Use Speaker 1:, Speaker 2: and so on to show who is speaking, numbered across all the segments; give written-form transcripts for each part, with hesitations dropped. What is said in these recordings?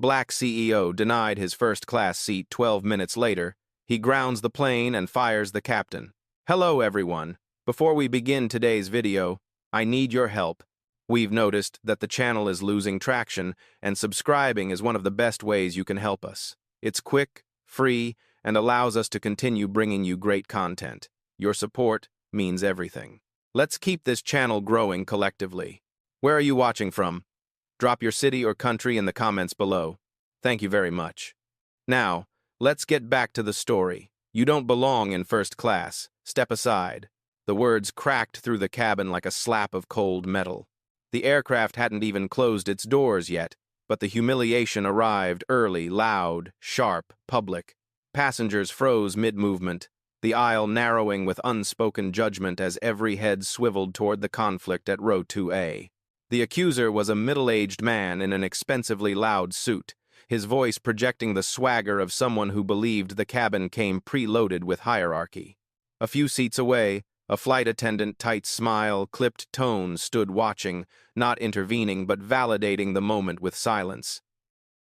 Speaker 1: Black CEO denied his first-class seat 12 minutes later. He grounds the plane and fires the captain. Hello, everyone. Before we begin today's video, I need your help. We've noticed that the channel is losing traction, and subscribing is one of the best ways you can help us. It's quick, free, and allows us to continue bringing you great content. Your support means everything. Let's keep this channel growing collectively. Where are you watching from? Drop your city or country in the comments below. Thank you very much. Now, let's get back to the story. You don't belong in first class. Step aside. The words cracked through the cabin like a slap of cold metal. The aircraft hadn't even closed its doors yet, but the humiliation arrived early, loud, sharp, public. Passengers froze mid-movement, the aisle narrowing with unspoken judgment as every head swiveled toward the conflict at row 2A. The accuser was a middle-aged man in an expensively loud suit, his voice projecting the swagger of someone who believed the cabin came preloaded with hierarchy. A few seats away, a flight attendant, tight smile, clipped tone, stood watching, not intervening but validating the moment with silence.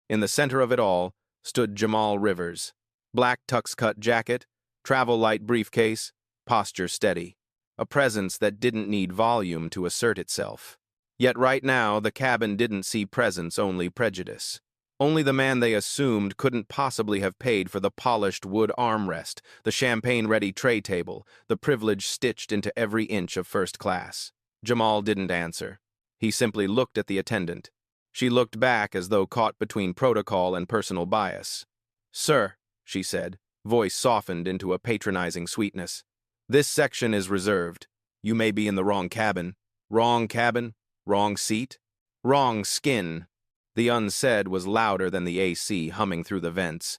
Speaker 1: In the center of it all stood Jamal Rivers. Black tux-cut jacket, travel light briefcase, posture steady. A presence that didn't need volume to assert itself. Yet right now, the cabin didn't see presence, only prejudice. Only the man they assumed couldn't possibly have paid for the polished wood armrest, the champagne-ready tray table, the privilege stitched into every inch of first class. Jamal didn't answer. He simply looked at the attendant. She looked back as though caught between protocol and personal bias. "Sir," she said, voice softened into a patronizing sweetness. "This section is reserved. You may be in the wrong cabin. Wrong cabin? Wrong seat? Wrong skin." The unsaid was louder than the AC humming through the vents.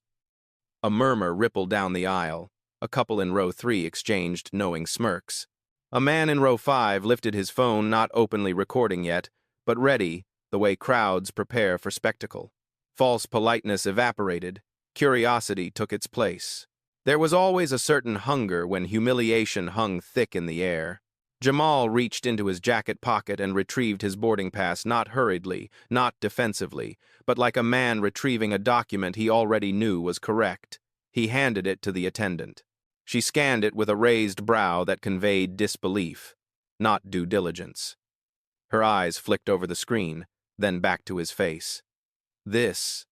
Speaker 1: A murmur rippled down the aisle. A couple in row 3 exchanged knowing smirks. A man in row 5 lifted his phone, not openly recording yet, but ready, the way crowds prepare for spectacle. False politeness evaporated. Curiosity took its place. There was always a certain hunger when humiliation hung thick in the air. Jamal reached into his jacket pocket and retrieved his boarding pass, not hurriedly, not defensively, but like a man retrieving a document he already knew was correct. He handed it to the attendant. She scanned it with a raised brow that conveyed disbelief, not due diligence. Her eyes flicked over the screen, then back to his face. "This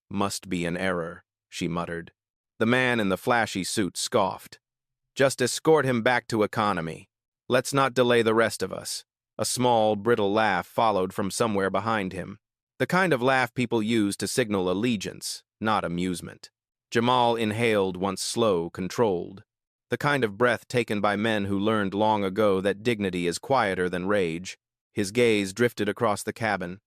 Speaker 1: must be an error," she muttered. The man in the flashy suit scoffed. "Just escort him back to economy. Let's not delay the rest of us." A small, brittle laugh followed from somewhere behind him. The kind of laugh people use to signal allegiance, not amusement. Jamal inhaled once slow, controlled. The kind of breath taken by men who learned long ago that dignity is quieter than rage. His gaze drifted across the cabin.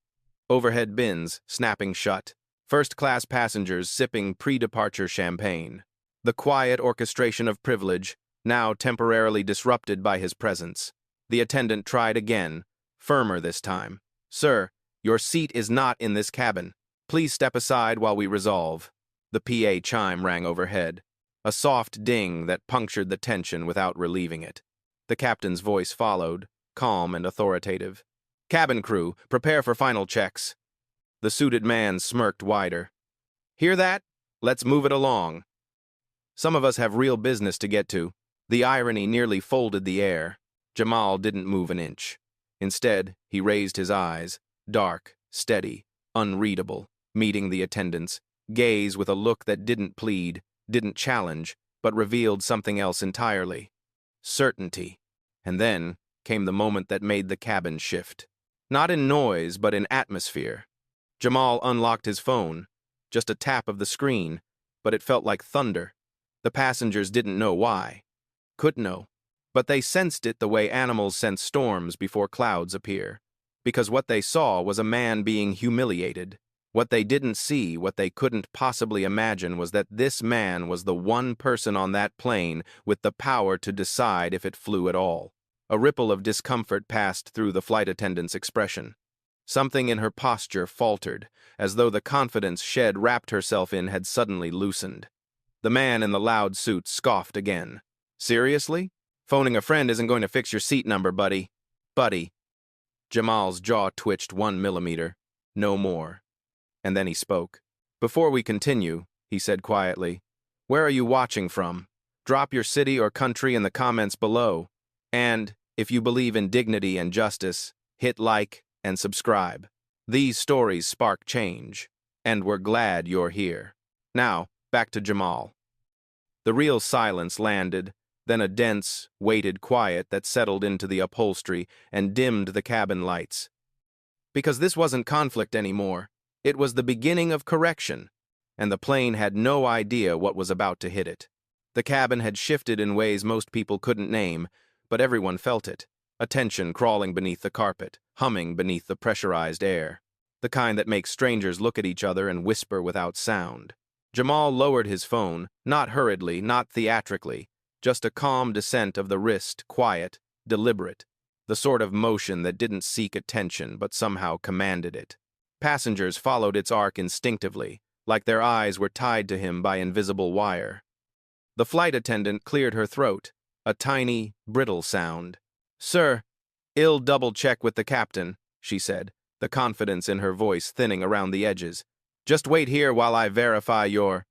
Speaker 1: Overhead bins, snapping shut. First-class passengers sipping pre-departure champagne. The quiet orchestration of privilege, now temporarily disrupted by his presence. The attendant tried again, firmer this time. "Sir, your seat is not in this cabin. Please step aside while we resolve." The PA chime rang overhead, a soft ding that punctured the tension without relieving it. The captain's voice followed, calm and authoritative. "Cabin crew, prepare for final checks." The suited man smirked wider. "Hear that? Let's move it along. Some of us have real business to get to." The irony nearly folded the air. Jamal didn't move an inch. Instead, he raised his eyes, dark, steady, unreadable, meeting the attendant's gaze with a look that didn't plead, didn't challenge, but revealed something else entirely. Certainty. And then came the moment that made the cabin shift. Not in noise, but in atmosphere. Jamal unlocked his phone. Just a tap of the screen, but it felt like thunder. The passengers didn't know why. Could know, but they sensed it the way animals sense storms before clouds appear. Because what they saw was a man being humiliated. What they didn't see, what they couldn't possibly imagine, was that this man was the one person on that plane with the power to decide if it flew at all. A ripple of discomfort passed through the flight attendant's expression. Something in her posture faltered, as though the confidence she'd wrapped herself in had suddenly loosened. The man in the loud suit scoffed again. "Seriously? Phoning a friend isn't going to fix your seat number, buddy." "Buddy." Jamal's jaw twitched 1 millimeter. No more. and then he spoke. "Before we continue," he said quietly, "where are you watching from? Drop your city or country in the comments below. And, if you believe in dignity and justice, hit like and subscribe. These stories spark change, and we're glad you're here." Now, back to Jamal. The real silence landed, then a dense, weighted quiet that settled into the upholstery and dimmed the cabin lights. Because this wasn't conflict anymore. It was the beginning of correction, and the plane had no idea what was about to hit it. The cabin had shifted in ways most people couldn't name, but everyone felt it. A tension crawling beneath the carpet, humming beneath the pressurized air. The kind that makes strangers look at each other and whisper without sound. Jamal lowered his phone, not hurriedly, not theatrically, just a calm descent of the wrist, quiet, deliberate, the sort of motion that didn't seek attention but somehow commanded it. Passengers followed its arc instinctively, like their eyes were tied to him by invisible wire. The flight attendant cleared her throat, a tiny, brittle sound. "Sir, I'll double-check with the captain," she said, the confidence in her voice thinning around the edges. "Just wait here while I verify your—"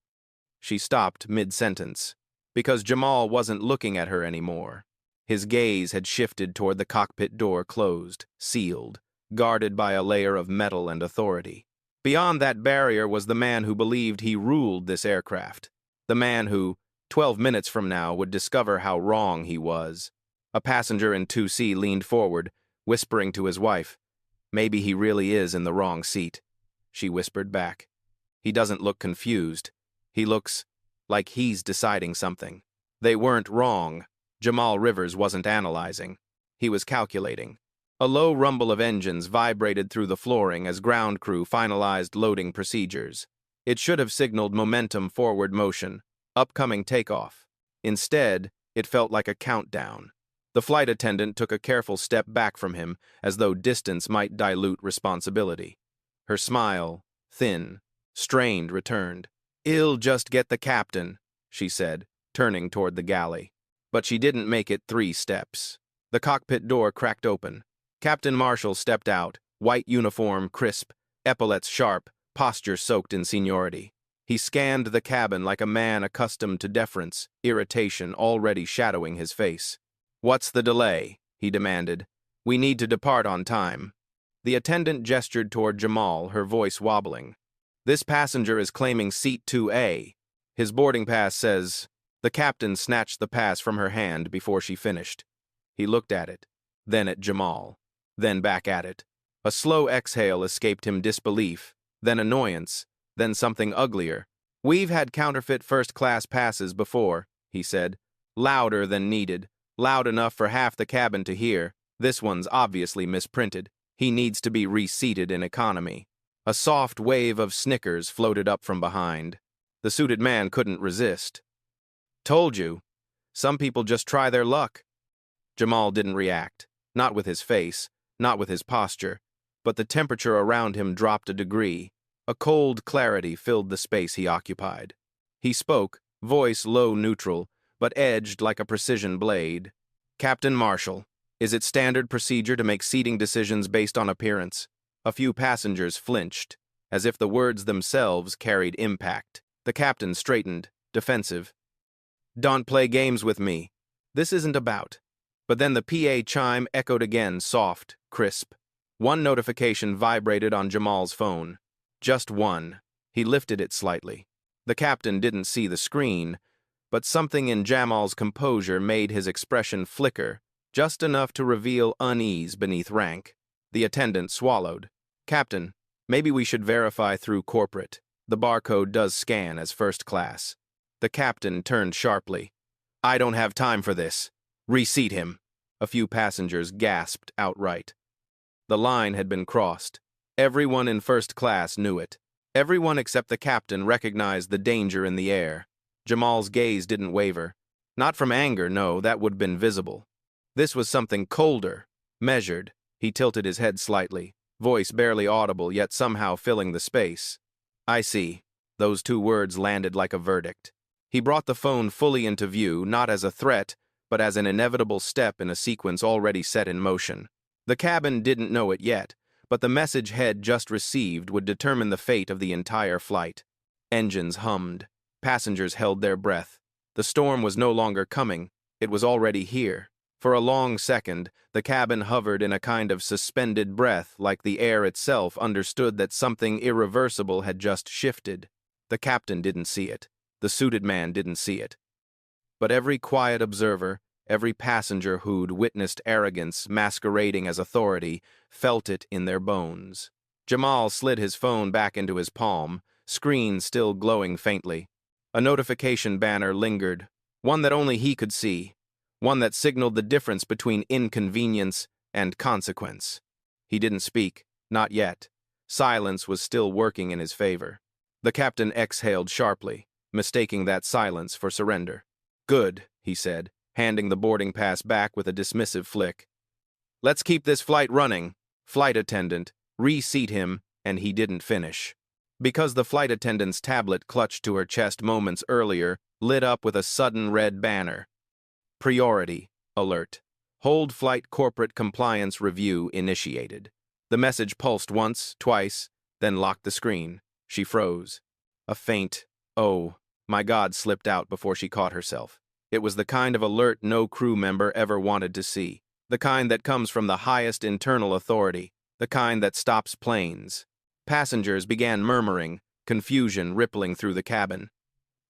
Speaker 1: She stopped mid-sentence, because Jamal wasn't looking at her anymore. His gaze had shifted toward the cockpit door closed, sealed, guarded by a layer of metal and authority. Beyond that barrier was the man who believed he ruled this aircraft. The man who, 12 minutes from now, would discover how wrong he was. A passenger in 2C leaned forward, whispering to his wife. "Maybe he really is in the wrong seat," she whispered back. "He doesn't look confused. He looks like he's deciding something." They weren't wrong. Jamal Rivers wasn't analyzing. He was calculating. A low rumble of engines vibrated through the flooring as ground crew finalized loading procedures. It should have signaled momentum forward motion, upcoming takeoff. Instead, it felt like a countdown. The flight attendant took a careful step back from him, as though distance might dilute responsibility. Her smile, thin, strained, returned. "I'll just get the captain," she said, turning toward the galley. But she didn't make it 3 steps. The cockpit door cracked open. Captain Marshall stepped out, white uniform crisp, epaulets sharp, posture soaked in seniority. He scanned the cabin like a man accustomed to deference, irritation already shadowing his face. "What's the delay?" he demanded. "We need to depart on time." The attendant gestured toward Jamal, her voice wobbling. "This passenger is claiming seat 2A. His boarding pass says—" The captain snatched the pass from her hand before she finished. He looked at it, then at Jamal, then back at it. A slow exhale escaped him, disbelief, then annoyance, then something uglier. "We've had counterfeit first-class passes before," he said. "Louder than needed, loud enough for half the cabin to hear. This one's obviously misprinted. He needs to be reseated in economy." A soft wave of snickers floated up from behind. The suited man couldn't resist. "Told you. Some people just try their luck." Jamal didn't react, not with his face, not with his posture, but the temperature around him dropped a degree. A cold clarity filled the space he occupied. He spoke, voice low neutral, but edged like a precision blade. "Captain Marshall, is it standard procedure to make seating decisions based on appearance?" A few passengers flinched, as if the words themselves carried impact. The captain straightened, defensive. "Don't play games with me. This isn't about." But then the PA chime echoed again, soft, crisp. One notification vibrated on Jamal's phone. Just one. He lifted it slightly. The captain didn't see the screen, but something in Jamal's composure made his expression flicker, just enough to reveal unease beneath rank. The attendant swallowed. "Captain, maybe we should verify through corporate. The barcode does scan as first class." The captain turned sharply. "I don't have time for this. Reseat him." A few passengers gasped outright. The line had been crossed. Everyone in first class knew it. Everyone except the captain recognized the danger in the air. Jamal's gaze didn't waver. Not from anger, no, that would have been visible. This was something colder, measured. He tilted his head slightly, voice barely audible yet somehow filling the space. "I see." Those 2 words landed like a verdict. He brought the phone fully into view, not as a threat, but as an inevitable step in a sequence already set in motion. The cabin didn't know it yet, but the message Head just received would determine the fate of the entire flight. Engines hummed. Passengers held their breath. The storm was no longer coming. It was already here. For a long second, the cabin hovered in a kind of suspended breath, like the air itself understood that something irreversible had just shifted. The captain didn't see it. The suited man didn't see it. But every quiet observer, every passenger who'd witnessed arrogance masquerading as authority, felt it in their bones. Jamal slid his phone back into his palm, screen still glowing faintly. A notification banner lingered, one that only he could see, one that signaled the difference between inconvenience and consequence. He didn't speak, not yet. Silence was still working in his favor. The captain exhaled sharply, mistaking that silence for surrender. "Good," he said, handing the boarding pass back with a dismissive flick. "Let's keep this flight running." Flight attendant, reseat him, and he didn't finish. Because the flight attendant's tablet clutched to her chest moments earlier lit up with a sudden red banner. Priority alert. Hold flight corporate compliance review initiated. The message pulsed once, twice, then locked the screen. She froze. A faint, "Oh, my God," slipped out before she caught herself. It was the kind of alert no crew member ever wanted to see. The kind that comes from the highest internal authority. The kind that stops planes. Passengers began murmuring, confusion rippling through the cabin.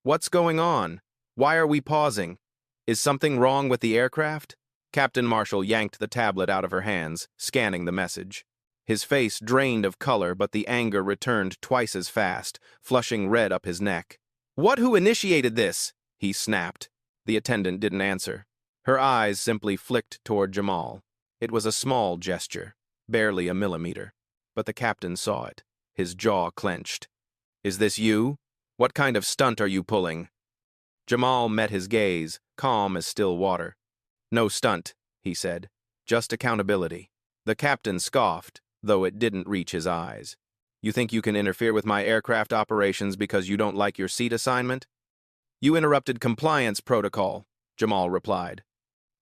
Speaker 1: "What's going on? Why are we pausing? Is something wrong with the aircraft?" Captain Marshall yanked the tablet out of her hands, scanning the message. His face drained of color, but the anger returned twice as fast, flushing red up his neck. Who initiated this?" he snapped. The attendant didn't answer. Her eyes simply flicked toward Jamal. It was a small gesture, barely a millimeter. But the captain saw it. His jaw clenched. "Is this you? What kind of stunt are you pulling?" Jamal met his gaze, calm as still water. "No stunt," he said. "Just accountability." The captain scoffed, though it didn't reach his eyes. "You think you can interfere with my aircraft operations because you don't like your seat assignment?" "You interrupted compliance protocol," Jamal replied.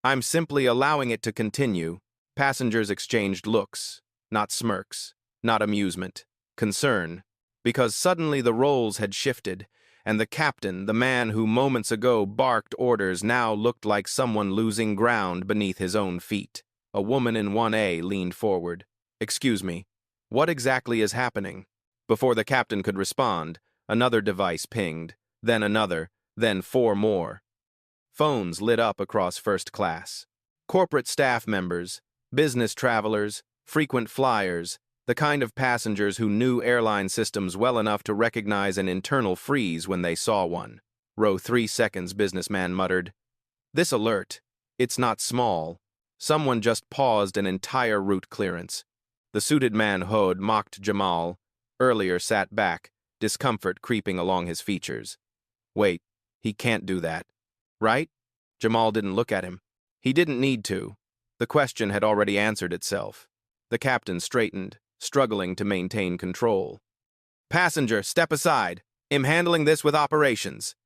Speaker 1: "I'm simply allowing it to continue." Passengers exchanged looks, not smirks. Not amusement, concern, because suddenly the roles had shifted, and the captain, the man who moments ago barked orders, now looked like someone losing ground beneath his own feet. A woman in 1A leaned forward. "Excuse me, what exactly is happening?" Before the captain could respond, another device pinged, then another, then 4 more. Phones lit up across first class. Corporate staff members, business travelers, frequent flyers, the kind of passengers who knew airline systems well enough to recognize an internal freeze when they saw one. "Row 3 seconds," businessman muttered. "This alert, it's not small. Someone just paused an entire route clearance." The suited man Hod mocked Jamal, earlier sat back, discomfort creeping along his features. "Wait, he can't do that. Right?" Jamal didn't look at him. He didn't need to. The question had already answered itself. The captain straightened, struggling to maintain control. "Passenger, step aside. I'm handling this with operations."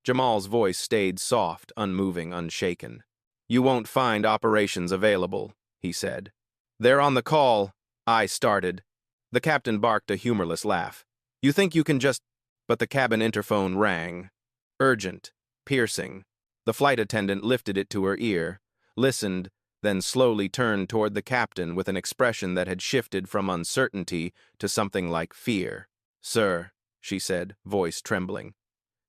Speaker 1: Jamal's voice stayed soft, unmoving, unshaken. "You won't find operations available," he said. "They're on the call," I started. The captain barked a humorless laugh. "You think you can just—" But the cabin interphone rang. Urgent, piercing. The flight attendant lifted it to her ear, listened, then slowly turned toward the captain with an expression that had shifted from uncertainty to something like fear. "Sir," she said, voice trembling.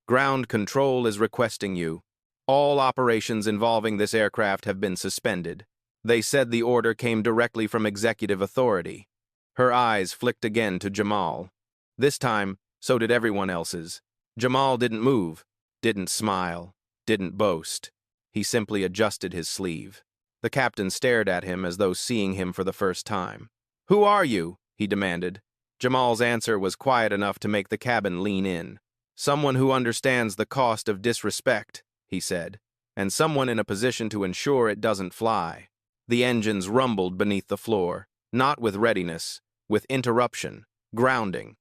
Speaker 1: "Ground control is requesting you. All operations involving this aircraft have been suspended. They said the order came directly from executive authority." Her eyes flicked again to Jamal. This time, so did everyone else's. Jamal didn't move, didn't smile, didn't boast. He simply adjusted his sleeve. The captain stared at him as though seeing him for the first time. "Who are you?" he demanded. Jamal's answer was quiet enough to make the cabin lean in. "Someone who understands the cost of disrespect," he said, "and someone in a position to ensure it doesn't fly." The engines rumbled beneath the floor, not with readiness, with interruption, grounding.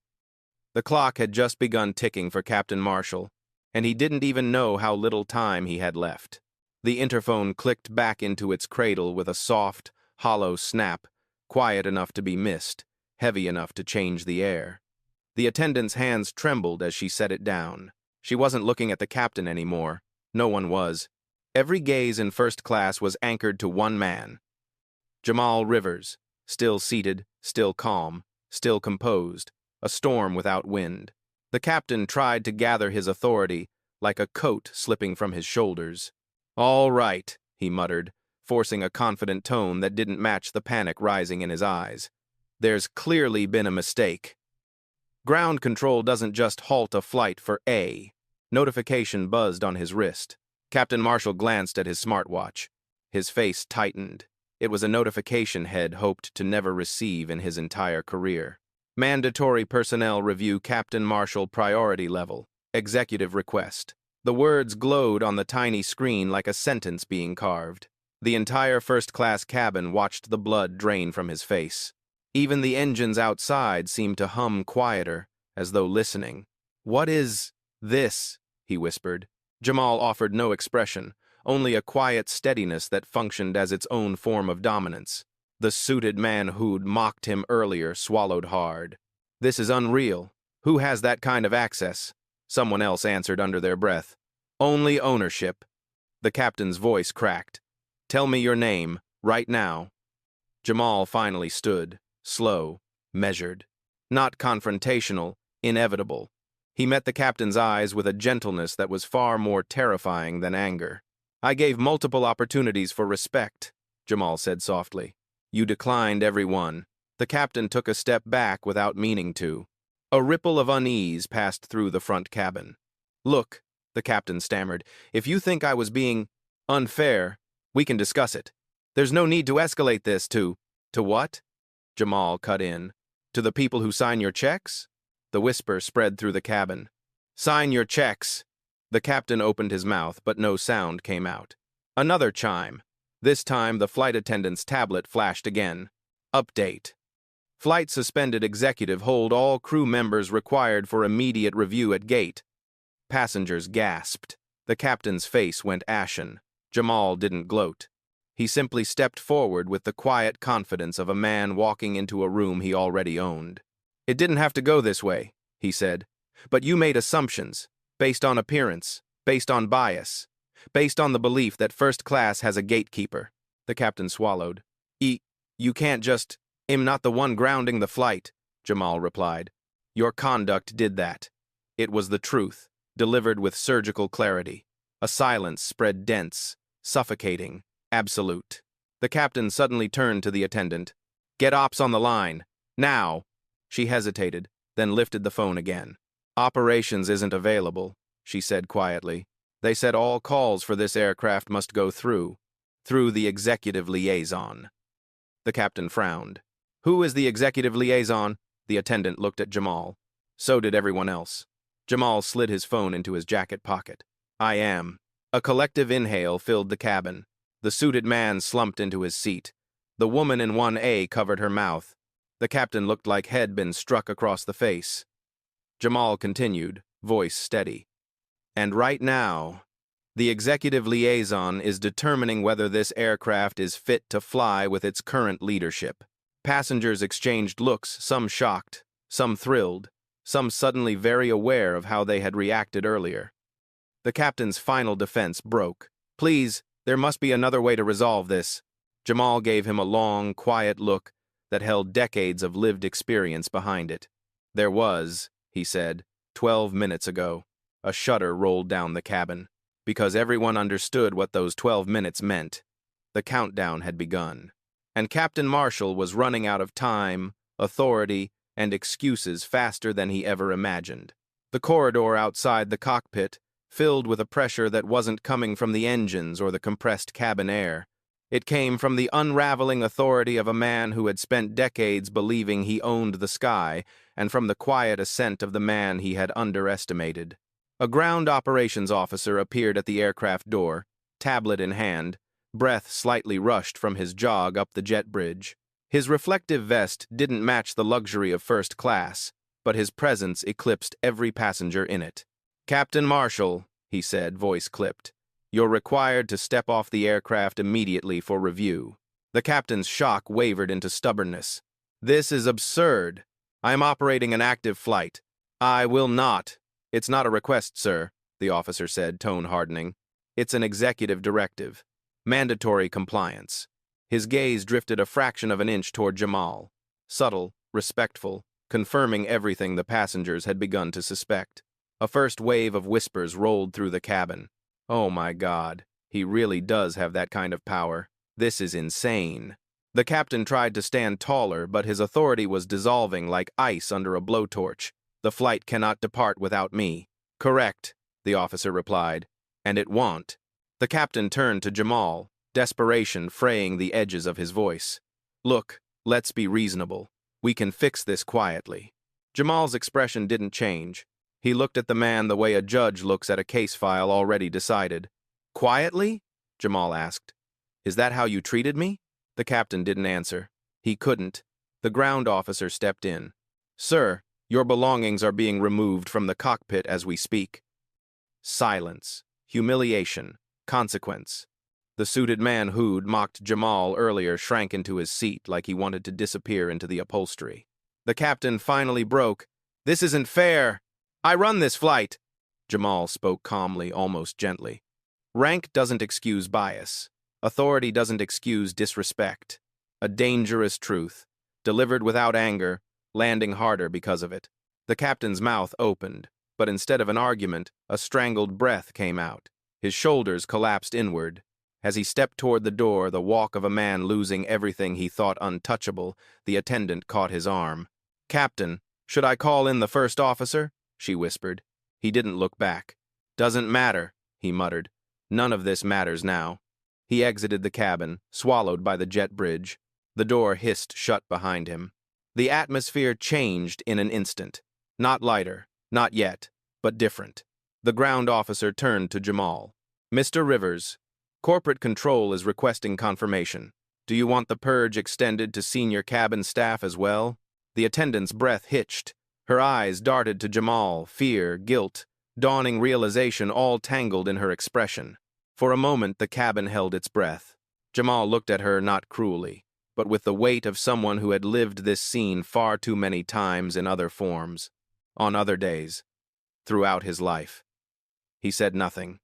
Speaker 1: The clock had just begun ticking for Captain Marshall, and he didn't even know how little time he had left. The interphone clicked back into its cradle with a soft, hollow snap, quiet enough to be missed, heavy enough to change the air. The attendant's hands trembled as she set it down. She wasn't looking at the captain anymore. No one was. Every gaze in first class was anchored to one man. Jamal Rivers, still seated, still calm, still composed, a storm without wind. The captain tried to gather his authority, like a coat slipping from his shoulders. "All right," he muttered, forcing a confident tone that didn't match the panic rising in his eyes. "There's clearly been a mistake. Ground control doesn't just halt a flight for A." Notification buzzed on his wrist. Captain Marshall glanced at his smartwatch. His face tightened. It was a notification Head hoped to never receive in his entire career. Mandatory personnel review, Captain Marshall, priority level. Executive request. The words glowed on the tiny screen like a sentence being carved. The entire first-class cabin watched the blood drain from his face. Even the engines outside seemed to hum quieter, as though listening. "What is this?" he whispered. Jamal offered no expression, only a quiet steadiness that functioned as its own form of dominance. The suited man who'd mocked him earlier swallowed hard. "This is unreal. Who has that kind of access?" Someone else answered under their breath. "Only ownership." The captain's voice cracked. "Tell me your name, right now." Jamal finally stood, slow, measured. Not confrontational, inevitable. He met the captain's eyes with a gentleness that was far more terrifying than anger. "I gave multiple opportunities for respect," Jamal said softly. "You declined every one." The captain took a step back without meaning to. A ripple of unease passed through the front cabin. "Look," the captain stammered, "if you think I was being unfair, we can discuss it. There's no need to escalate this to what?" Jamal cut in. "To the people who sign your checks?" The whisper spread through the cabin. "Sign your checks." The captain opened his mouth, but no sound came out. Another chime. This time the flight attendant's tablet flashed again. Update. Flight suspended. Executive hold all crew members required for immediate review at gate. Passengers gasped. The captain's face went ashen. Jamal didn't gloat. He simply stepped forward with the quiet confidence of a man walking into a room he already owned. "It didn't have to go this way," he said. "But you made assumptions, based on appearance, based on bias, based on the belief that first class has a gatekeeper." The captain swallowed. You can't just... I'm not the one grounding the flight," Jamal replied. "Your conduct did that." It was the truth, delivered with surgical clarity. A silence spread dense, suffocating, absolute. The captain suddenly turned to the attendant. "Get ops on the line. Now." She hesitated, then lifted the phone again. "Operations isn't available," she said quietly. "They said all calls for this aircraft must go through the executive liaison." The captain frowned. "Who is the executive liaison?" The attendant looked at Jamal. So did everyone else. Jamal slid his phone into his jacket pocket. "I am." A collective inhale filled the cabin. The suited man slumped into his seat. The woman in 1A covered her mouth. The captain looked like he'd been struck across the face. Jamal continued, voice steady. "And right now, the executive liaison is determining whether this aircraft is fit to fly with its current leadership." Passengers exchanged looks, some shocked, some thrilled, some suddenly very aware of how they had reacted earlier. The captain's final defense broke. "Please, there must be another way to resolve this." Jamal gave him a long, quiet look that held decades of lived experience behind it. "There was," he said, 12 minutes ago. A shudder rolled down the cabin, because everyone understood what those 12 minutes meant. The countdown had begun. And Captain Marshall was running out of time, authority, and excuses faster than he ever imagined. The corridor outside the cockpit, filled with a pressure that wasn't coming from the engines or the compressed cabin air. It came from the unraveling authority of a man who had spent decades believing he owned the sky, and from the quiet assent of the man he had underestimated. A ground operations officer appeared at the aircraft door, tablet in hand, breath slightly rushed from his jog up the jet bridge. His reflective vest didn't match the luxury of first class, but his presence eclipsed every passenger in it. "Captain Marshall," he said, voice clipped, "you're required to step off the aircraft immediately for review." The captain's shock wavered into stubbornness. This is absurd. I am operating an active flight. I will not. It's not a request, sir, the officer said, tone hardening. It's an executive directive. Mandatory compliance. His gaze drifted a fraction of an inch toward Jamal. Subtle, respectful, confirming everything the passengers had begun to suspect. A first wave of whispers rolled through the cabin. Oh my God, he really does have that kind of power. This is insane. The captain tried to stand taller, but his authority was dissolving like ice under a blowtorch. The flight cannot depart without me. Correct, the officer replied. And it won't. The captain turned to Jamal, desperation fraying the edges of his voice. Look, let's be reasonable. We can fix this quietly. Jamal's expression didn't change. He looked at the man the way a judge looks at a case file already decided. Quietly? Jamal asked. Is that how you treated me? The captain didn't answer. He couldn't. The ground officer stepped in. Sir, your belongings are being removed from the cockpit as we speak. Silence. Humiliation. Consequence. The suited man who'd mocked Jamal earlier shrank into his seat like he wanted to disappear into the upholstery. The captain finally broke. This isn't fair. I run this flight. Jamal spoke calmly, almost gently. Rank doesn't excuse bias. Authority doesn't excuse disrespect. A dangerous truth, delivered without anger, landing harder because of it. The captain's mouth opened, but instead of an argument, a strangled breath came out. His shoulders collapsed inward. As he stepped toward the door, the walk of a man losing everything he thought untouchable, the attendant caught his arm. Captain, should I call in the first officer? She whispered. He didn't look back. Doesn't matter, he muttered. None of this matters now. He exited the cabin, swallowed by the jet bridge. The door hissed shut behind him. The atmosphere changed in an instant. Not lighter, not yet, but different. The ground officer turned to Jamal. Mr. Rivers, corporate control is requesting confirmation. Do you want the purge extended to senior cabin staff as well? The attendant's breath hitched. Her eyes darted to Jamal, fear, guilt, dawning realization all tangled in her expression. For a moment, the cabin held its breath. Jamal looked at her not cruelly, but with the weight of someone who had lived this scene far too many times in other forms, on other days, throughout his life. He said nothing.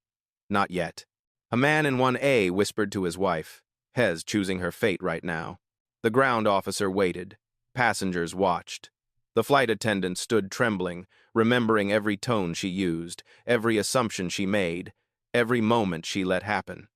Speaker 1: Not yet. A man in 1A whispered to his wife, Hez choosing her fate right now. The ground officer waited. Passengers watched. The flight attendant stood trembling, remembering every tone she used, every assumption she made, every moment she let happen.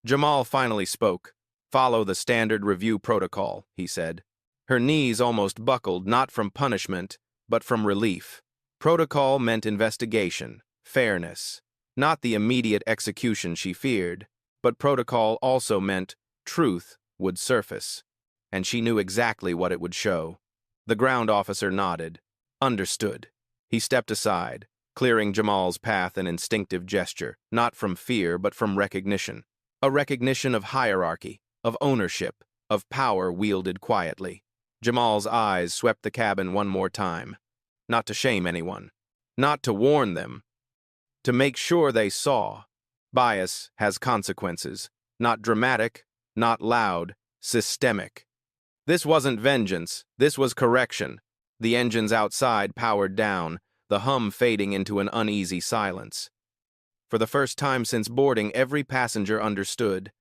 Speaker 1: Jamal finally spoke. Follow the standard review protocol, he said. Her knees almost buckled, not from punishment, but from relief. Protocol meant investigation, fairness, not the immediate execution she feared, but protocol also meant truth would surface, and she knew exactly what it would show. The ground officer nodded. Understood. He stepped aside, clearing Jamal's path an instinctive gesture, not from fear but from recognition. A recognition of hierarchy, of ownership, of power wielded quietly. Jamal's eyes swept the cabin one more time. Not to shame anyone. Not to warn them. To make sure they saw. Bias has consequences. Not dramatic, not loud, systemic. This wasn't vengeance. This was correction. The engines outside powered down, the hum fading into an uneasy silence. For the first time since boarding, every passenger understood.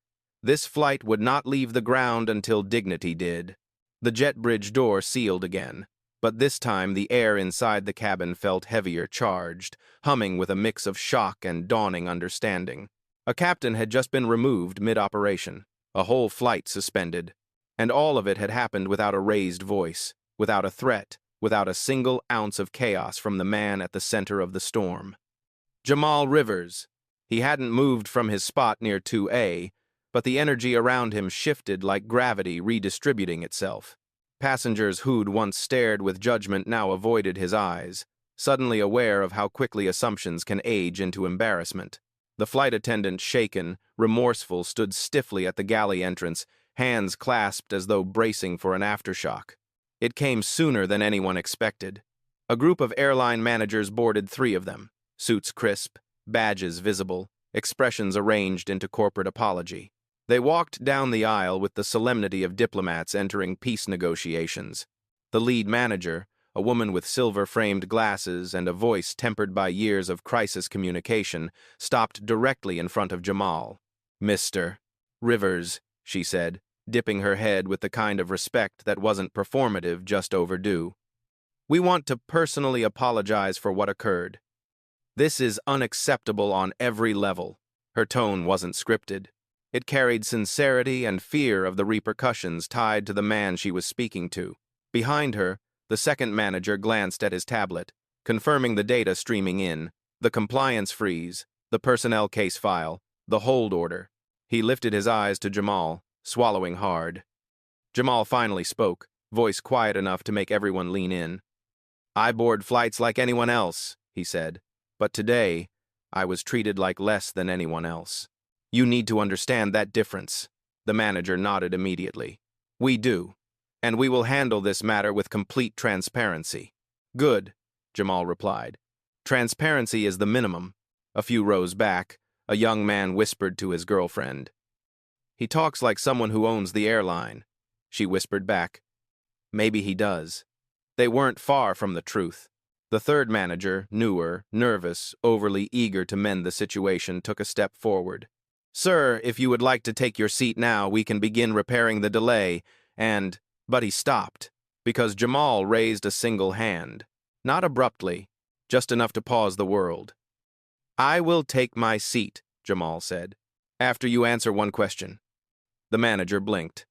Speaker 1: This flight would not leave the ground until dignity did. The jet bridge door sealed again, but this time the air inside the cabin felt heavier charged, humming with a mix of shock and dawning understanding. A captain had just been removed mid-operation, a whole flight suspended, and all of it had happened without a raised voice, without a threat, without a single ounce of chaos from the man at the center of the storm. Jamal Rivers. He hadn't moved from his spot near 2A, but the energy around him shifted like gravity redistributing itself. Passengers who'd once stared with judgment now avoided his eyes, suddenly aware of how quickly assumptions can age into embarrassment. The flight attendant, shaken, remorseful, stood stiffly at the galley entrance, hands clasped as though bracing for an aftershock. It came sooner than anyone expected. A group of airline managers boarded 3 of them, suits crisp, badges visible, expressions arranged into corporate apology. They walked down the aisle with the solemnity of diplomats entering peace negotiations. The lead manager, a woman with silver-framed glasses and a voice tempered by years of crisis communication, stopped directly in front of Jamal. "Mr. Rivers," she said, dipping her head with the kind of respect that wasn't performative, just overdue. "We want to personally apologize for what occurred. This is unacceptable on every level." Her tone wasn't scripted. It carried sincerity and fear of the repercussions tied to the man she was speaking to. Behind her, the second manager glanced at his tablet, confirming the data streaming in, the compliance freeze, the personnel case file, the hold order. He lifted his eyes to Jamal, swallowing hard. Jamal finally spoke, voice quiet enough to make everyone lean in. "I board flights like anyone else," he said, "but today, I was treated like less than anyone else. You need to understand that difference." The manager nodded immediately. "We do, and we will handle this matter with complete transparency." "Good," Jamal replied. "Transparency is the minimum." A few rows back, a young man whispered to his girlfriend. "He talks like someone who owns the airline," she whispered back. "Maybe he does." They weren't far from the truth. The third manager, newer, nervous, overly eager to mend the situation, took a step forward. "Sir, if you would like to take your seat now, we can begin repairing the delay," but he stopped, because Jamal raised a single hand. Not abruptly, just enough to pause the world. "I will take my seat," Jamal said, "after you answer one question." The manager blinked.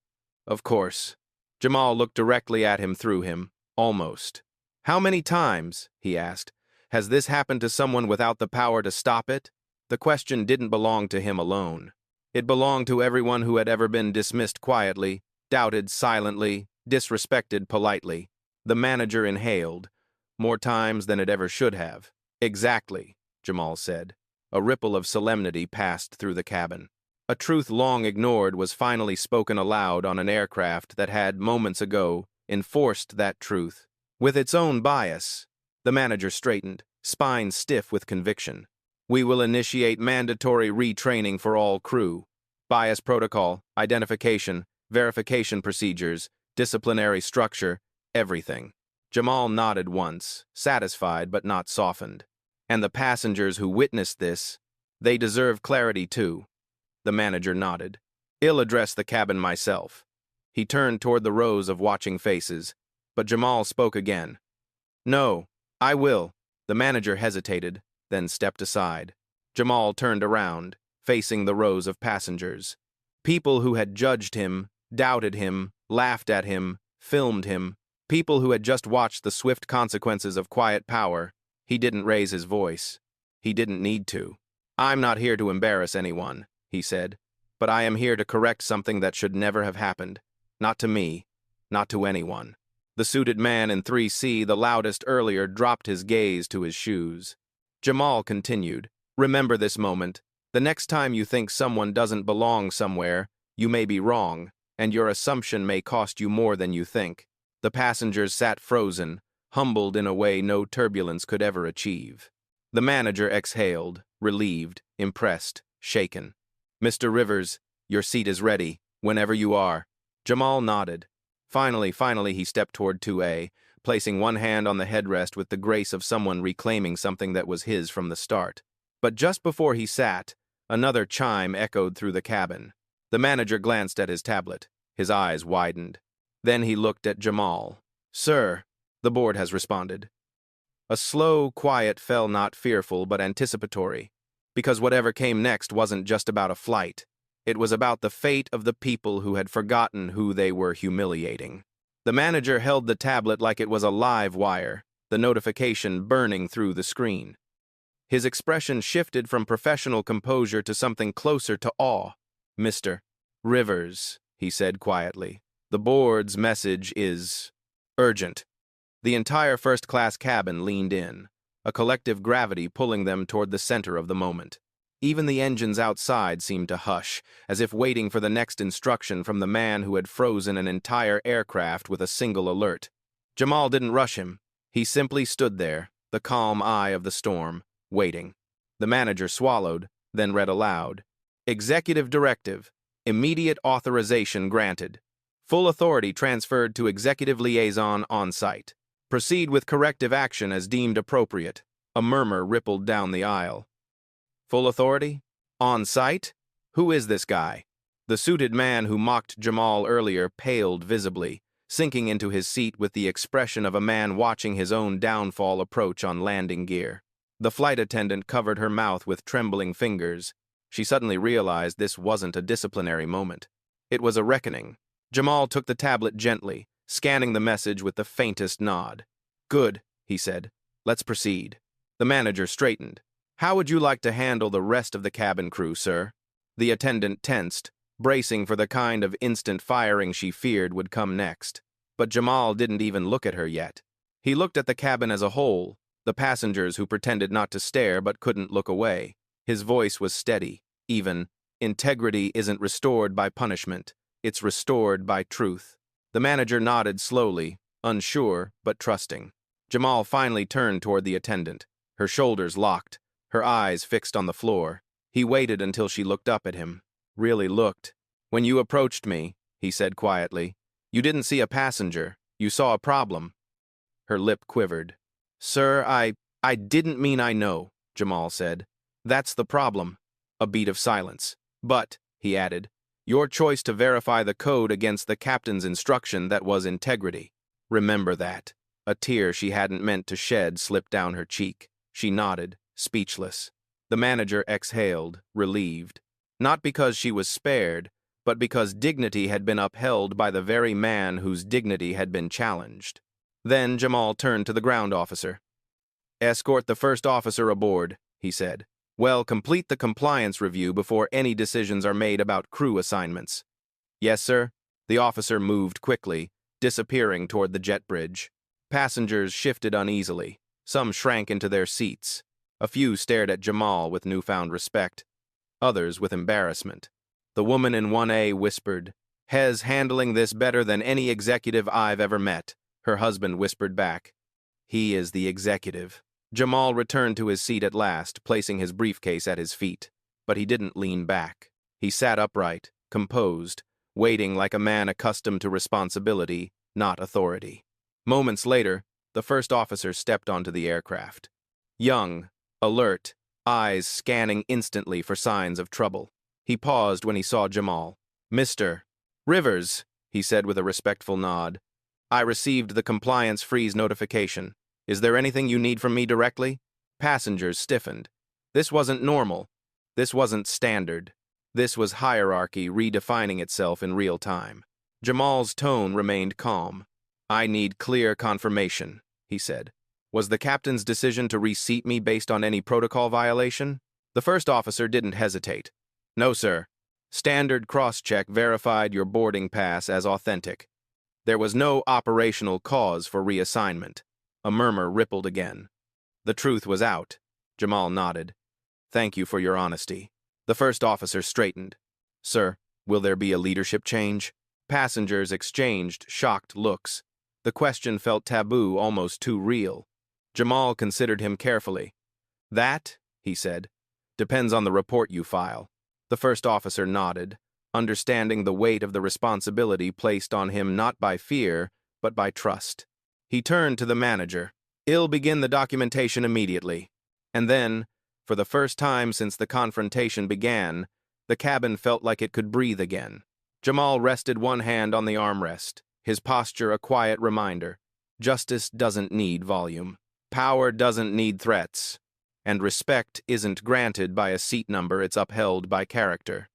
Speaker 1: "Of course." Jamal looked directly at him through him, almost. "How many times," he asked, "has this happened to someone without the power to stop it?" The question didn't belong to him alone. It belonged to everyone who had ever been dismissed quietly, doubted silently, disrespected politely. The manager inhaled, more times than it ever should have. "Exactly," Jamal said. A ripple of solemnity passed through the cabin. A truth long ignored was finally spoken aloud on an aircraft that had, moments ago, enforced that truth. With its own bias, the manager straightened, spine stiff with conviction. "We will initiate mandatory retraining for all crew. Bias protocol, identification, verification procedures, disciplinary structure, everything." Jamal nodded once, satisfied but not softened. "And the passengers who witnessed this, they deserve clarity too." The manager nodded. "I'll address the cabin myself." He turned toward the rows of watching faces, but Jamal spoke again. "No, I will." The manager hesitated, then stepped aside. Jamal turned around, facing the rows of passengers. People who had judged him, doubted him, laughed at him, filmed him. People who had just watched the swift consequences of quiet power. He didn't raise his voice. He didn't need to. "I'm not here to embarrass anyone," he said, "but I am here to correct something that should never have happened. Not to me, not to anyone." The suited man in 3C, the loudest earlier, dropped his gaze to his shoes. Jamal continued, "Remember this moment. The next time you think someone doesn't belong somewhere, you may be wrong, and your assumption may cost you more than you think." The passengers sat frozen, humbled in a way no turbulence could ever achieve. The manager exhaled, relieved, impressed, shaken. "Mr. Rivers, your seat is ready, whenever you are." Jamal nodded. Finally, he stepped toward 2A, placing one hand on the headrest with the grace of someone reclaiming something that was his from the start. But just before he sat, another chime echoed through the cabin. The manager glanced at his tablet. His eyes widened. Then he looked at Jamal. "Sir," the board has responded. A slow quiet fell, not fearful but anticipatory, because whatever came next wasn't just about a flight. It was about the fate of the people who had forgotten who they were humiliating. The manager held the tablet like it was a live wire, the notification burning through the screen. His expression shifted from professional composure to something closer to awe. "Mr. Rivers," he said quietly, "the board's message is urgent." The entire first-class cabin leaned in, a collective gravity pulling them toward the center of the moment. Even the engines outside seemed to hush, as if waiting for the next instruction from the man who had frozen an entire aircraft with a single alert. Jamal didn't rush him. He simply stood there, the calm eye of the storm, waiting. The manager swallowed, then read aloud. "Executive Directive. Immediate authorization granted. Full authority transferred to executive liaison on site. Proceed with corrective action as deemed appropriate. A murmur rippled down the aisle. Full authority? On site? Who is this guy? The suited man who mocked Jamal earlier paled visibly, sinking into his seat with the expression of a man watching his own downfall approach on landing gear. The flight attendant covered her mouth with trembling fingers. She suddenly realized this wasn't a disciplinary moment. It was a reckoning. Jamal took the tablet gently, scanning the message with the faintest nod. Good, he said. Let's proceed. The manager straightened. How would you like to handle the rest of the cabin crew, sir? The attendant tensed, bracing for the kind of instant firing she feared would come next. But Jamal didn't even look at her yet. He looked at the cabin as a whole, the passengers who pretended not to stare but couldn't look away. His voice was steady, even. Integrity isn't restored by punishment. It's restored by truth. The manager nodded slowly, unsure but trusting. Jamal finally turned toward the attendant, her shoulders locked, her eyes fixed on the floor. He waited until she looked up at him. Really looked. When you approached me, he said quietly, you didn't see a passenger. You saw a problem. Her lip quivered. Sir, I didn't mean I know, Jamal said. That's the problem. A beat of silence. But, he added, your choice to verify the code against the captain's instruction that was integrity. Remember that. A tear she hadn't meant to shed slipped down her cheek. She nodded, speechless. The manager exhaled, relieved. Not because she was spared, but because dignity had been upheld by the very man whose dignity had been challenged. Then Jamal turned to the ground officer. Escort the first officer aboard, he said. Well, complete the compliance review before any decisions are made about crew assignments. Yes, sir. The officer moved quickly, disappearing toward the jet bridge. Passengers shifted uneasily. Some shrank into their seats. A few stared at Jamal with newfound respect. Others with embarrassment. The woman in 1A whispered, Hez handling this better than any executive I've ever met. Her husband whispered back, He is the executive. Jamal returned to his seat at last, placing his briefcase at his feet. But he didn't lean back. He sat upright, composed, waiting like a man accustomed to responsibility, not authority. Moments later, the first officer stepped onto the aircraft. Young, alert, eyes scanning instantly for signs of trouble. He paused when he saw Jamal. Mr. Rivers, he said with a respectful nod. I received the compliance freeze notification. Is there anything you need from me directly? Passengers stiffened. This wasn't normal. This wasn't standard. This was hierarchy redefining itself in real time. Jamal's tone remained calm. I need clear confirmation, he said. Was the captain's decision to reseat me based on any protocol violation? The first officer didn't hesitate. No, sir. Standard cross-check verified your boarding pass as authentic. There was no operational cause for reassignment. A murmur rippled again. The truth was out. Jamal nodded. Thank you for your honesty. The first officer straightened. Sir, will there be a leadership change? Passengers exchanged shocked looks. The question felt taboo, almost too real. Jamal considered him carefully. That, he said, depends on the report you file. The first officer nodded, understanding the weight of the responsibility placed on him not by fear, but by trust. He turned to the manager. I'll begin the documentation immediately. And then, for the first time since the confrontation began, the cabin felt like it could breathe again. Jamal rested one hand on the armrest, his posture a quiet reminder. Justice doesn't need volume. Power doesn't need threats. And respect isn't granted by a seat number, it's upheld by character.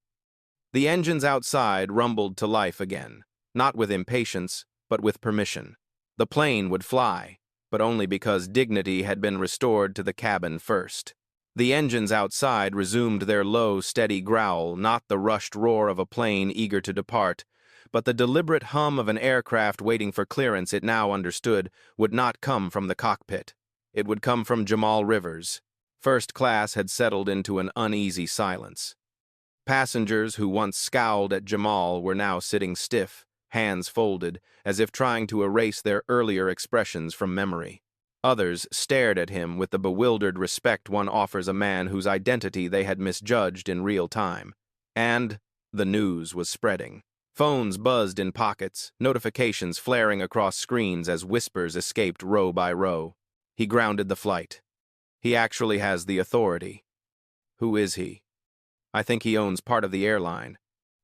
Speaker 1: The engines outside rumbled to life again, not with impatience, but with permission. The plane would fly, but only because dignity had been restored to the cabin first. The engines outside resumed their low, steady growl, not the rushed roar of a plane eager to depart, but the deliberate hum of an aircraft waiting for clearance. It now understood would not come from the cockpit. It would come from Jamal Rivers. First class had settled into an uneasy silence. Passengers who once scowled at Jamal were now sitting stiff, hands folded, as if trying to erase their earlier expressions from memory. Others stared at him with the bewildered respect one offers a man whose identity they had misjudged in real time. And The news was spreading. Phones buzzed in pockets, notifications flaring across screens as whispers escaped row by row. He grounded the flight. He actually has the authority. Who is he? I think he owns part of the airline.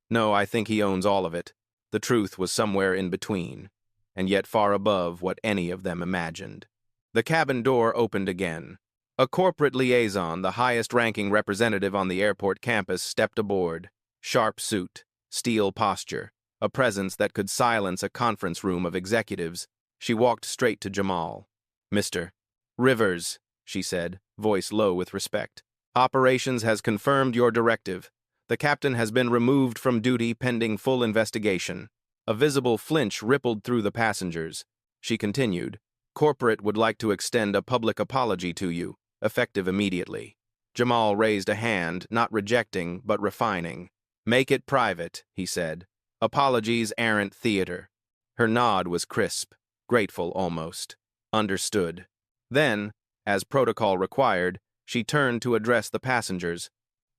Speaker 1: No, I think he owns all of it. The truth was somewhere in between, and yet far above what any of them imagined. The cabin door opened again. A corporate liaison, the highest-ranking representative on the airport campus, stepped aboard. Sharp suit, steel posture, a presence that could silence a conference room of executives. She walked straight to Jamal. "Mr. Rivers," she said, voice low with respect. "Operations has confirmed your directive. The captain has been removed from duty pending full investigation." A visible flinch rippled through the passengers. She continued, "Corporate would like to extend a public apology to you, effective immediately." Jamal raised a hand, not rejecting, but refining. "Make it private," he said. "Apologies aren't theater." Her nod was crisp, grateful almost. Understood. Then, as protocol required, she turned to address the passengers.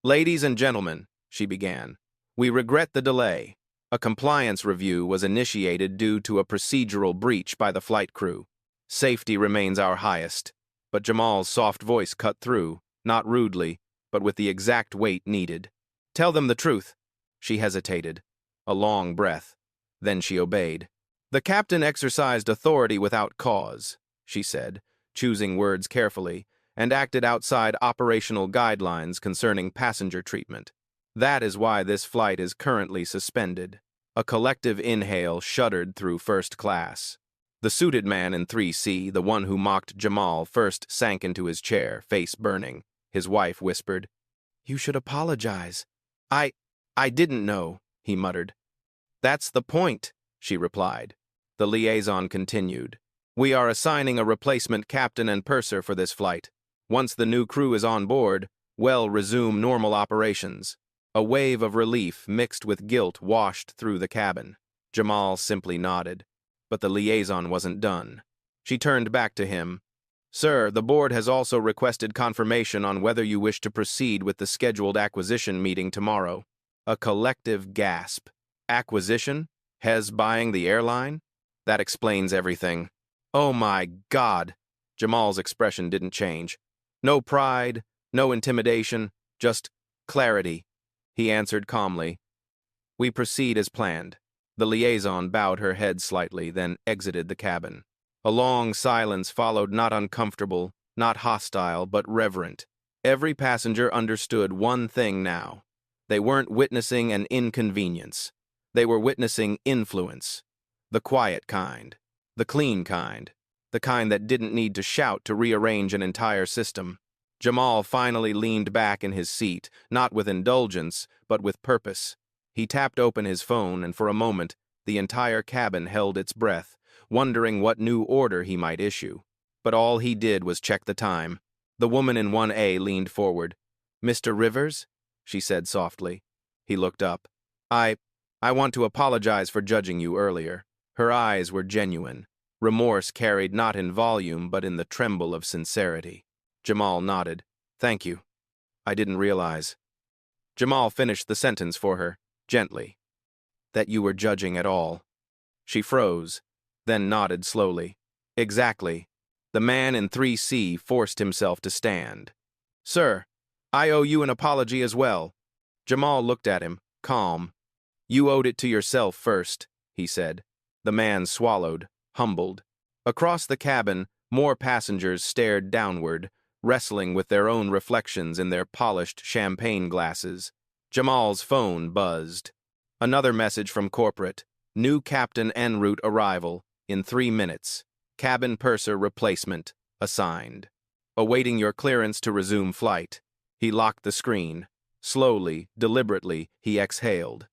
Speaker 1: "Ladies and gentlemen," she began, "we regret the delay. A compliance review was initiated due to a procedural breach by the flight crew. Safety remains our highest." But Jamal's soft voice cut through, not rudely, but with the exact weight needed. "Tell them the truth." She hesitated. A long breath. Then she obeyed. "The captain exercised authority without cause," she said, choosing words carefully, and acted outside operational guidelines concerning passenger treatment. That is why this flight is currently suspended. A collective inhale shuddered through first class. The suited man in 3C, the one who mocked Jamal, first sank into his chair, face burning. His wife whispered, "You should apologize." I didn't know," he muttered. "That's the point," she replied. The liaison continued. "We are assigning a replacement captain and purser for this flight. Once the new crew is on board, we'll resume normal operations." A wave of relief mixed with guilt washed through the cabin. Jamal simply nodded. But the liaison wasn't done. She turned back to him. "Sir, the board has also requested confirmation on whether you wish to proceed with the scheduled acquisition meeting tomorrow." A collective gasp. Acquisition? Hez buying the airline? That explains everything. "Oh my God!" Jamal's expression didn't change. No pride, no intimidation, just clarity. He answered calmly. "We proceed as planned." The liaison bowed her head slightly, then exited the cabin. A long silence followed, not uncomfortable, not hostile, but reverent. Every passenger understood one thing now. They weren't witnessing an inconvenience. They were witnessing influence. The quiet kind. The clean kind. The kind that didn't need to shout to rearrange an entire system. Jamal finally leaned back in his seat, not with indulgence, but with purpose. He tapped open his phone, and for a moment, the entire cabin held its breath, wondering what new order he might issue. But all he did was check the time. The woman in 1A leaned forward. "Mr. Rivers?" she said softly. He looked up. I want to apologize for judging you earlier." Her eyes were genuine. Remorse carried not in volume, but in the tremble of sincerity. Jamal nodded. "Thank you. I didn't realize." Jamal finished the sentence for her, gently. "That you were judging at all." She froze, then nodded slowly. "Exactly." The man in 3C forced himself to stand. "Sir, I owe you an apology as well." Jamal looked at him, calm. "You owed it to yourself first," he said. The man swallowed, humbled. Across the cabin, more passengers stared downward, wrestling with their own reflections in their polished champagne glasses. Jamal's phone buzzed. Another message from corporate. "New captain en route arrival, in 3 minutes. Cabin purser replacement, assigned. Awaiting your clearance to resume flight." He locked the screen. Slowly, deliberately, he exhaled.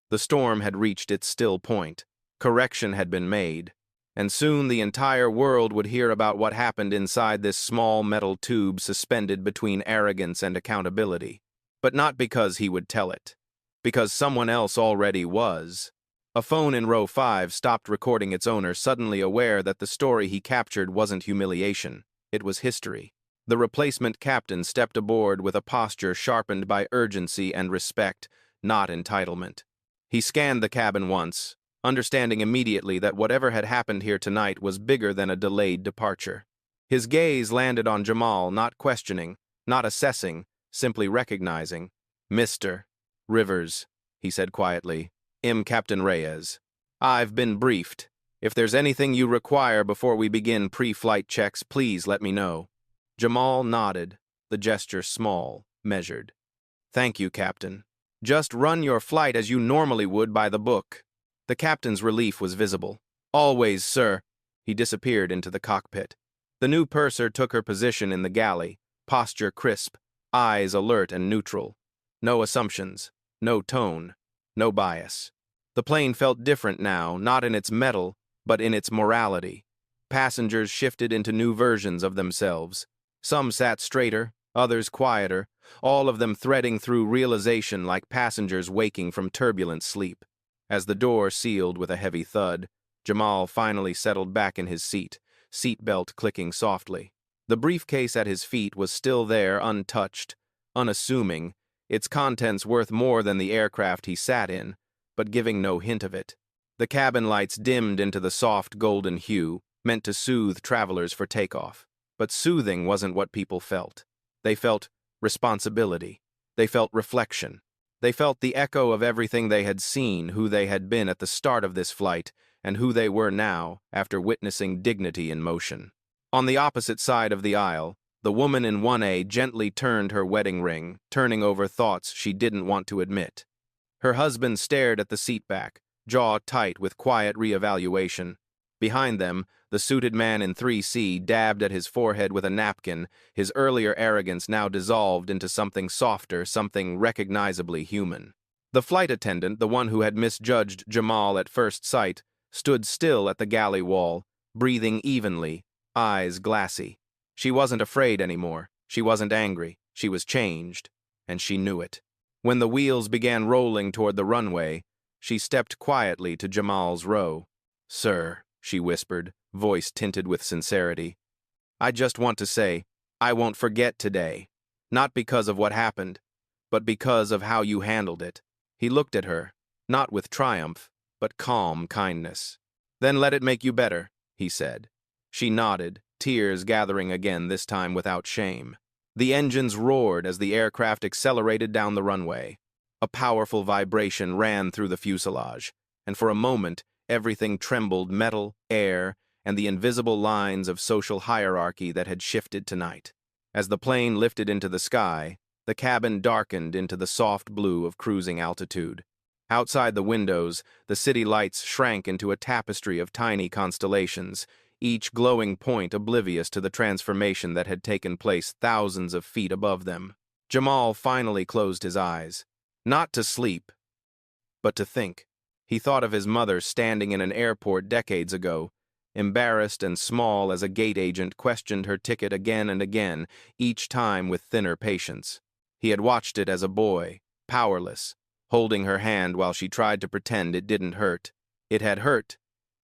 Speaker 1: The storm had reached its still point. Correction had been made. And soon the entire world would hear about what happened inside this small metal tube suspended between arrogance and accountability. But not because he would tell it. Because someone else already was. A phone in row 5 stopped recording its owner, suddenly aware that the story he captured wasn't humiliation. It was history. The replacement captain stepped aboard with a posture sharpened by urgency and respect, not entitlement. He scanned the cabin once, understanding immediately that whatever had happened here tonight was bigger than a delayed departure. His gaze landed on Jamal, not questioning, not assessing, simply recognizing. "Mr. Rivers," he said quietly. "I'm Captain Reyes. I've been briefed. If there's anything you require before we begin pre-flight checks, please let me know." Jamal nodded, the gesture small, measured. "Thank you, Captain. Just run your flight as you normally would by the book." The captain's relief was visible. "Always, sir." He disappeared into the cockpit. The new purser took her position in the galley, posture crisp, eyes alert and neutral. No assumptions, no tone, no bias. The plane felt different now, not in its metal, but in its morality. Passengers shifted into new versions of themselves. Some sat straighter, others quieter, all of them threading through realization like passengers waking from turbulent sleep. As the door sealed with a heavy thud, Jamal finally settled back in his seatbelt clicking softly. The briefcase at his feet was still there, untouched, unassuming, its contents worth more than the aircraft he sat in, but giving no hint of it. The cabin lights dimmed into the soft golden hue, meant to soothe travelers for takeoff. But soothing wasn't what people felt. They felt responsibility. They felt reflection. They felt the echo of everything they had seen, who they had been at the start of this flight, and who they were now, after witnessing dignity in motion. On the opposite side of the aisle, the woman in 1A gently turned her wedding ring, turning over thoughts she didn't want to admit. Her husband stared at the seat back, jaw tight with quiet reevaluation. Behind them, the suited man in 3C dabbed at his forehead with a napkin, his earlier arrogance now dissolved into something softer, something recognizably human. The flight attendant, the one who had misjudged Jamal at first sight, stood still at the galley wall, breathing evenly, eyes glassy. She wasn't afraid anymore. She wasn't angry. She was changed, and she knew it. When the wheels began rolling toward the runway, she stepped quietly to Jamal's row. "Sir," she whispered, voice tinted with sincerity, "I just want to say, I won't forget today. Not because of what happened, but because of how you handled it." He looked at her, not with triumph, but calm kindness. "Then let it make you better," he said. She nodded, tears gathering again, this time without shame. The engines roared as the aircraft accelerated down the runway. A powerful vibration ran through the fuselage, and for a moment, everything trembled, metal, air, and the invisible lines of social hierarchy that had shifted tonight. As the plane lifted into the sky, the cabin darkened into the soft blue of cruising altitude. Outside the windows, the city lights shrank into a tapestry of tiny constellations, each glowing point oblivious to the transformation that had taken place thousands of feet above them. Jamal finally closed his eyes. Not to sleep, but to think. He thought of his mother standing in an airport decades ago, embarrassed and small as a gate agent questioned her ticket again and again, each time with thinner patience. He had watched it as a boy, powerless, holding her hand while she tried to pretend it didn't hurt. It had hurt,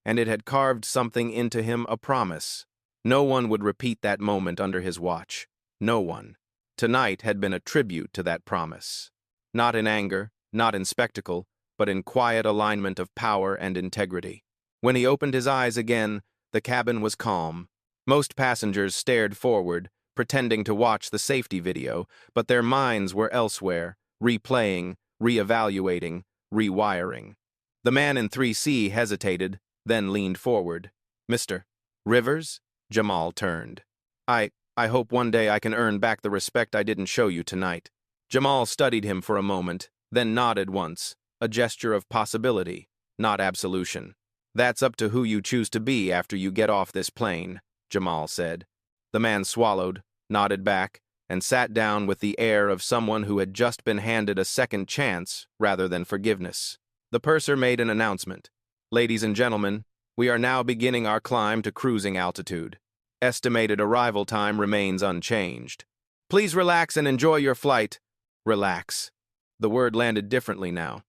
Speaker 1: and it had carved something into him, a promise. No one would repeat that moment under his watch. No one. Tonight had been a tribute to that promise. Not in anger, not in spectacle, but in quiet alignment of power and integrity. When he opened his eyes again, the cabin was calm. Most passengers stared forward, pretending to watch the safety video, but their minds were elsewhere, replaying, reevaluating, rewiring. The man in 3C hesitated, then leaned forward. "Mr. Rivers?" Jamal turned. I hope one day I can earn back the respect I didn't show you tonight." Jamal studied him for a moment, then nodded once, a gesture of possibility, not absolution. "That's up to who you choose to be after you get off this plane," Jamal said. The man swallowed, nodded back, and sat down with the air of someone who had just been handed a second chance rather than forgiveness. The purser made an announcement. "Ladies and gentlemen, we are now beginning our climb to cruising altitude. Estimated arrival time remains unchanged. Please relax and enjoy your flight." Relax. The word landed differently now.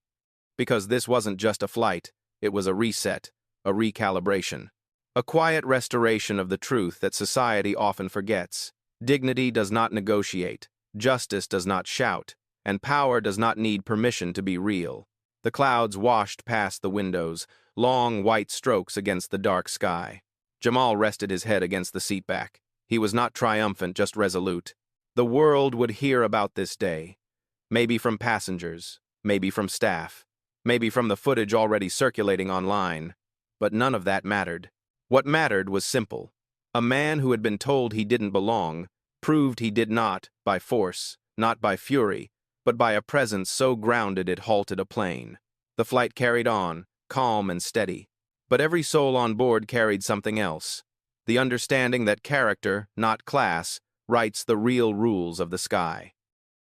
Speaker 1: Because this wasn't just a flight, it was a reset, a recalibration. A quiet restoration of the truth that society often forgets. Dignity does not negotiate. Justice does not shout. and power does not need permission to be real. The clouds washed past the windows, long white strokes against the dark sky. Jamal rested his head against the seat back. He was not triumphant, just resolute. The world would hear about this day. Maybe from passengers, maybe from staff, maybe from the footage already circulating online. But none of that mattered. What mattered was simple. A man who had been told he didn't belong proved he did not by force, not by fury, but by a presence so grounded it halted a plane. The flight carried on, calm and steady. But every soul on board carried something else. The understanding that character, not class, writes the real rules of the sky.